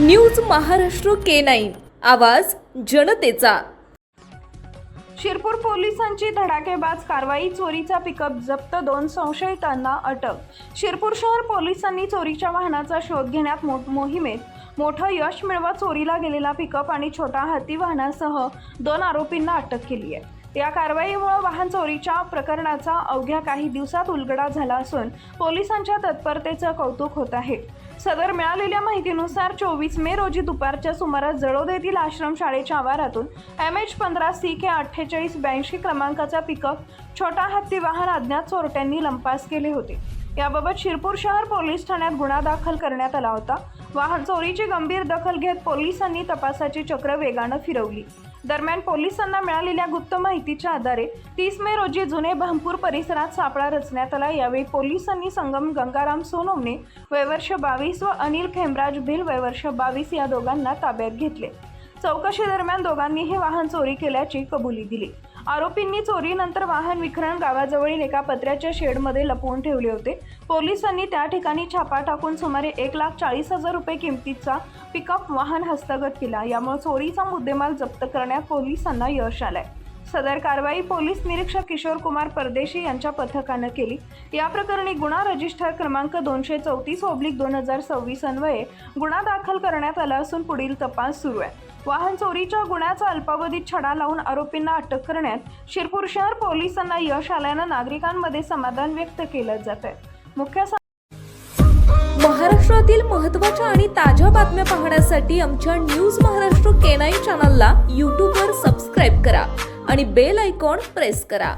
News Maharashtra K9 आवाज जनतेचा। शिरपूर पोलिसांची धडाकेबाज कारवाई, चोरीचा पिकअप जप्त, 2 संशयितांना अटक। शिरपूर शहर पोलिसांनी चोरीच्या वाहनाचा शोध घेण्यात मोहिमेत मोठं यश मिळवत चोरीला गेलेला पिकअप आणि छोटा हाती वाहनासह 2 आरोपींना अटक केली आहे। या कारवाईमुळे वाहन चोरीच्या प्रकरणाचा अवघ्या काही दिवसात उलगडा झाला असून पोलिसांच्या तत्परतेचं कौतुक होत आहे। सदर मिळालेल्या माहितीनुसार 24 मे रोजी दुपारच्या सुमारास जळोद येथील आश्रमशाळेच्या आवारातून MH15CK 4882 क्रमांकाचा पिकअप छोटा हत्ती वाहन अज्ञात चोरट्यांनी लंपास केले होते। याबाबत शिरपूर शहर पोलीस ठाण्यात गुन्हा दाखल करण्यात आला होता। वाहन चोरीची गंभीर दखल घेत पोलिसांनी तपासाची चक्र वेगाने फिरवली। दरम्यान पोलिसांना मिळालेल्या गुप्त माहितीच्या आधारे 30 मे रोजी जुने भामपूर परिसरात सापळा रचण्यात आला। यावेळी पोलिसांनी संगम गंगाराम सोनवणे वय वर्ष 22 व अनिल खेमराज भिल वय वर्ष 22 या दोघांना ताब्यात घेतले। चौकशी दरम्यान दोघांनी हे वाहन चोरी केल्याची कबुली दिली। आरोपींनी चोरीनंतर वाहन विखरण गावाजवळील एका पत्र्याच्या शेडमध्ये लपवून ठेवले होते। पोलिसांनी त्या ठिकाणी छापा टाकून सुमारे 1,40,000 रुपये किमतीचा पिकअप वाहन हस्तगत केला। यामुळे चोरीचा मुद्देमाल जप्त करण्यात पोलिसांना यश आलंय। सदर कारवाई पोलीस निरीक्षक किशोर कुमार परदेशी यांच्या पथकाने केली। या प्रकरणी गुन्हा रजिस्टर क्रमांक 234/2026 अन्वये गुन्हा दाखल करण्यात आला असून पुढील तपास सुरू आहे। वाहन चोरीच्या गुन्ह्याचा अल्पावधीत छडा लावून आरोपींना अटक करण्यात शिरपूर शहर पोलिसांना यश आल्याने नागरिकांमध्ये समाधान व्यक्त केलं जात आहे। मुख्य महाराष्ट्रातील महत्त्वाच्या आणि ताज्या बातम्या पाहण्यासाठी आमच्या न्यूज महाराष्ट्र K9 चॅनलला YouTube वर सबस्क्राइब करा आणि बेल आयकॉन प्रेस करा।